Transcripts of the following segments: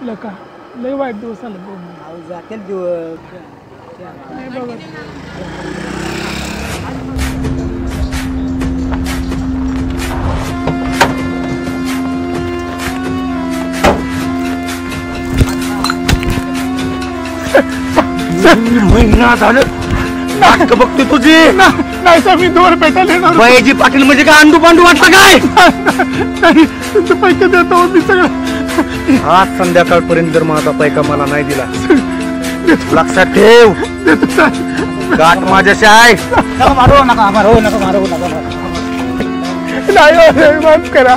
लका लय वाईट दिवस आले अहो जातील दिवस नाही बघा महिना झालं नाटक बघते तुझी नाही सर मी 2 पेटायला येणार बैजी पाटील म्हणजे काय अंडू पांडू वाटलं काय नाही तुमचे पैसे देतो मी सगळं आज संध्याकाळपर्यंत जर माझा पैका मला नाही दिला लक्षात ठेव गाठ माझ्याशी आहे मारू नका मारू नका मारू नका नाही माफ करा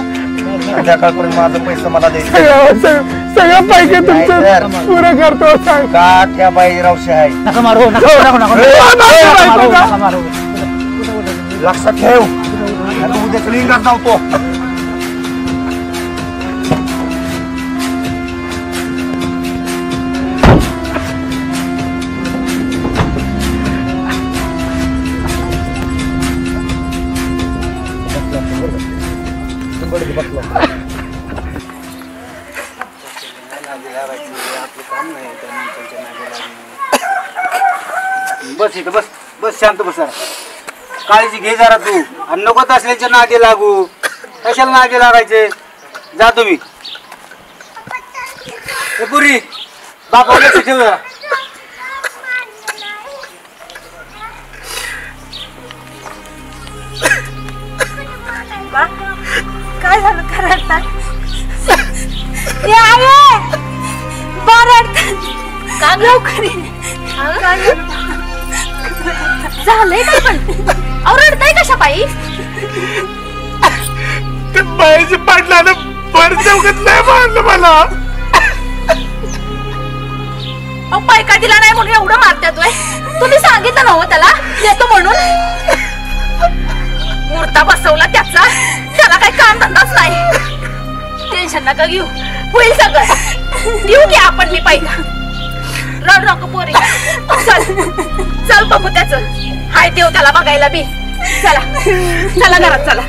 संध्याकाळपर्यंत माझं पैसे मला द्यायचं सगळं पैसे तुमचं पुरं करतो गाठ या बाईरावशी आहे नका मारू नका मारू लक्षात ठेव उद्या लिंगात धावतो बस इथं बस बस शांत बस काळजी घे जरा तू आणि नकोच असल्याच्या नागे लागू कशाला नागे लागायचे जा तुम्ही पुरी बापा लक्ष ठेव जरा काय झालं करतात का लवकर झालंय काय पण रडताय कशा पायी ते बाईच्या पाटलानं भर चौकात नाही मारलं मला पैका दिला नाही म्हणून एवढं मारतात तुम्ही सांगितलं नव्हतं त्याला देतो म्हणून मुर्ता बसवला त्याला काही काम धंदाच नाही टेन्शन नका घेऊ होईल सगळं देऊ घ्या आपण मी पैका रड नको पोरी चल चल बघू त्याच हाय देव त्याला बघायला बी चला चला घरात चला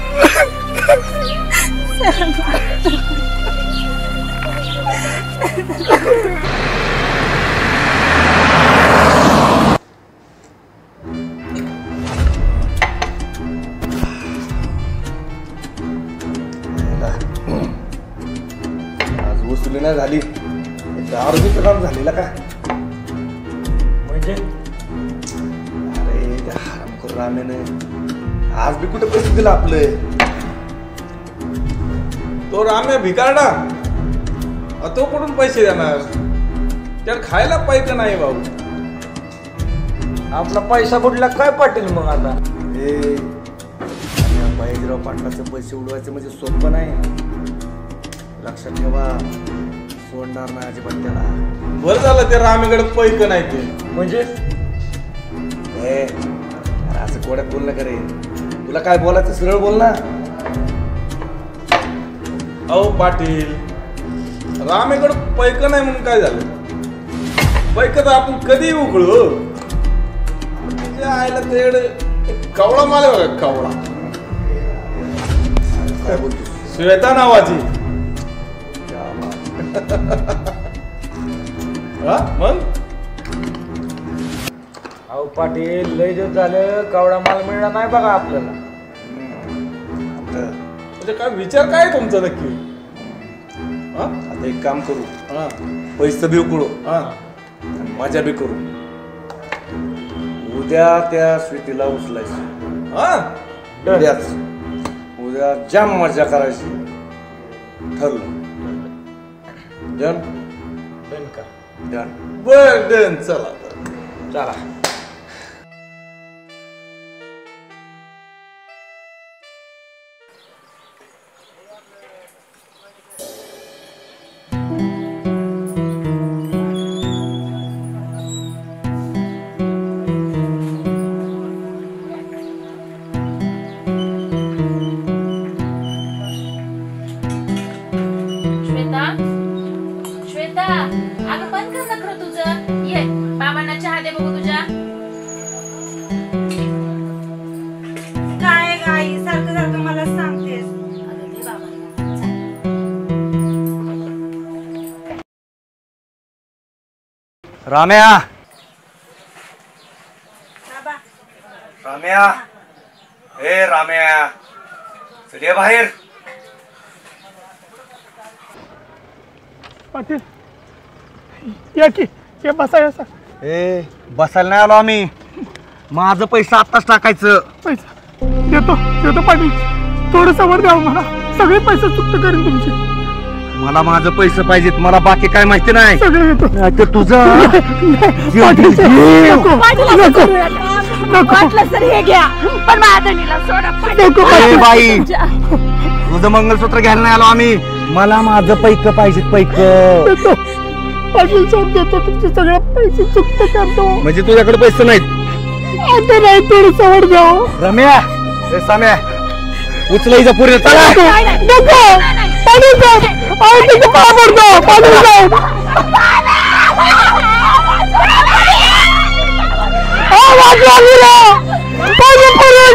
आज वसुली नाही झाली दारूचं काम झालेलं का म्हणजे अरे त्या हरामखोर राम्याने आज बी कुठे पैसे दिला आपले तो राम्या भिकारडा तो कुठून पैसे देणार त्याला खायला पैक नाही भाऊ आपला पैसा कुठला काय पाटील मग आता बाजीराव पाटलाचे पैसे उडवायचे म्हणजे सोपं नाही लक्षात ठेवा सोडणार नाही अजिबात त्याला बरं झालं त्या रामेकडे पैक नाही ते म्हणजे असं कोड्यात बोलणं करे तुला काय बोलायचं सरळ बोल ना अहो पाटील रामेकडे पैक नाही म्हणून काय झालं पैक तर आपण कधी उकळू आयला तेड कवळा माले बघा कवळा काय बोलतो श्वेता नावाची मग अहो पाटील लय दिवस झालं कावडा माल मिळणार नाही बघा आपल्याला म्हणजे काय विचार काय तुमचा नक्की आता एक काम करू पैसे बी उकळू मजा बी करू उद्या त्या स्वीटीला उचलायचं उद्याच उद्या जाम मजा करायची ठरलं डन डन का डन बर डन चला चला राम्या राम्या ए राम्या चल बाहेर. पाटील या की या बसा. ए बसायला नाही आलो आम्ही. माझं पैसा आत्ताच टाकायचं. पैसा देतो पाटील. थोडंसं वर द्यावं मला. सगळे पैसे चुकत करेन तुमची. मला माझं पैसे पाहिजेत. मला बाकी काय माहिती नाही. सगळे देतो. तुझं वाटलं तर हे घ्या पण माधनीला सोडा. बाई तुझं मंगळसूत्र घ्यायला नाही आलो आम्ही. मला माझं पैक पाहिजेत. पैक देतो पाटील. सोड देतो. तुमचे सगळे पैसे चुकत करतो. म्हणजे तुझ्याकडे पैसे नाहीत. आता नाही थोडंसं वर द्यावं. रम्या ए साम्या उचलायचं पुढे चला. नको पाटील साहेब. अहो तिथे पाय पडतो पाटील साहेब. वाचवा गेला. पाटील पुढे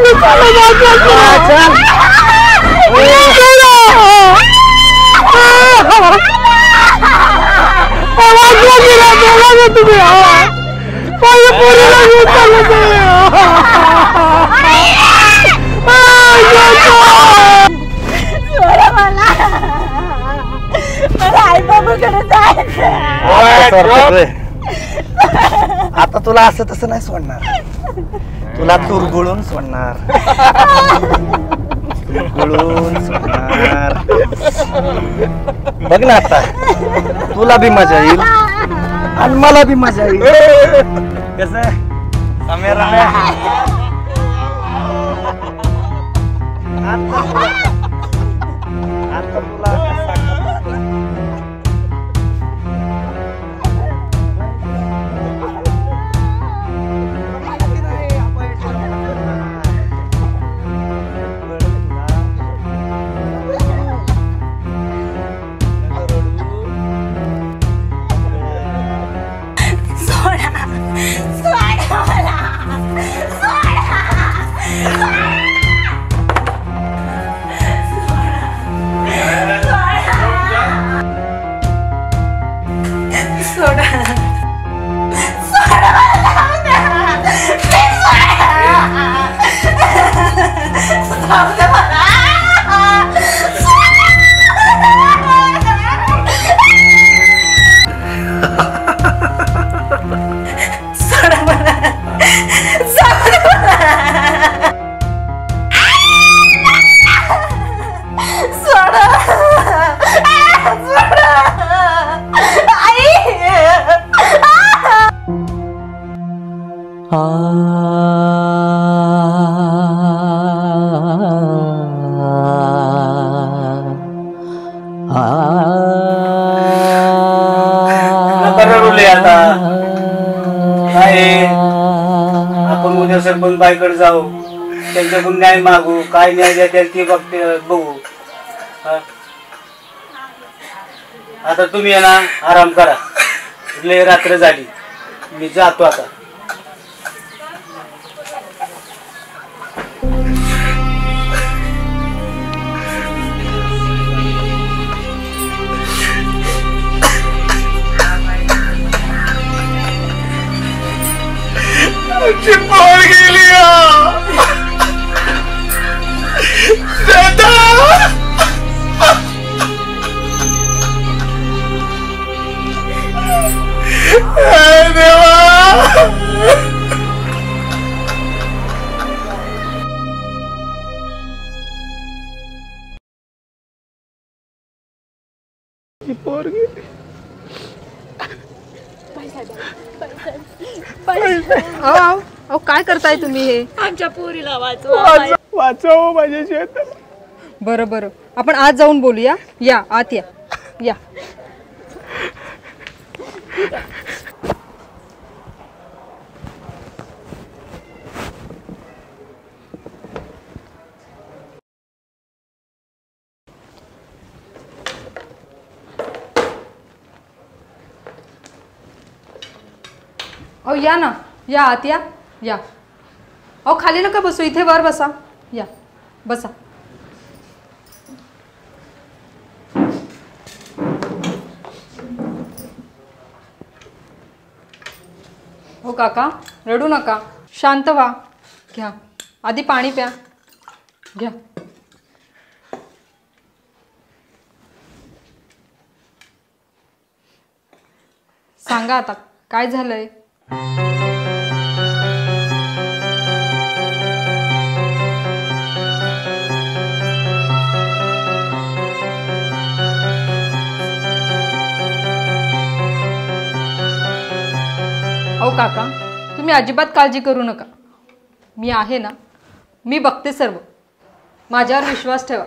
तुम्ही आता तुला असं तसं नाही सोडणार. तुला तुरगुळून सोडणार. बघ ना आता तुला बी मजा येईल आणि मला बी मजा येईल. कसं आता तुला आपण उद्या सरपंच बाईकडे जाऊ. त्यांच्याकडून न्याय मागू. काय न्याय द्याल ते बघू. आता तुम्ही आहे ना आराम करा. लय रात्र झाली. मी जातो आता. अहो काय करताय तुम्ही हे? आमच्या पोरीला वाचवा. वाचव माझ्या शेत. बरं बरं आपण आज जाऊन बोलूया. या आत या. या अहो या ना. या आत या. या अहो खाली नका बसू. इथे वर बसा. या बसा. काका रडू नका, शांत व्हा. घ्या आधी पाणी प्या. घ्या. सांगा आता काय झालंय. अहो काका तुम्ही अजिबात काळजी करू नका. मी आहे ना, मी बघते सर्व. माझ्यावर विश्वास ठेवा.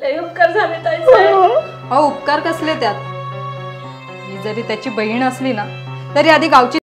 लय उपकार झाले ताईसाहेब. अहो उपकार कसले त्यात. मी जरी त्याची बहीण असली ना तरी आधी गावची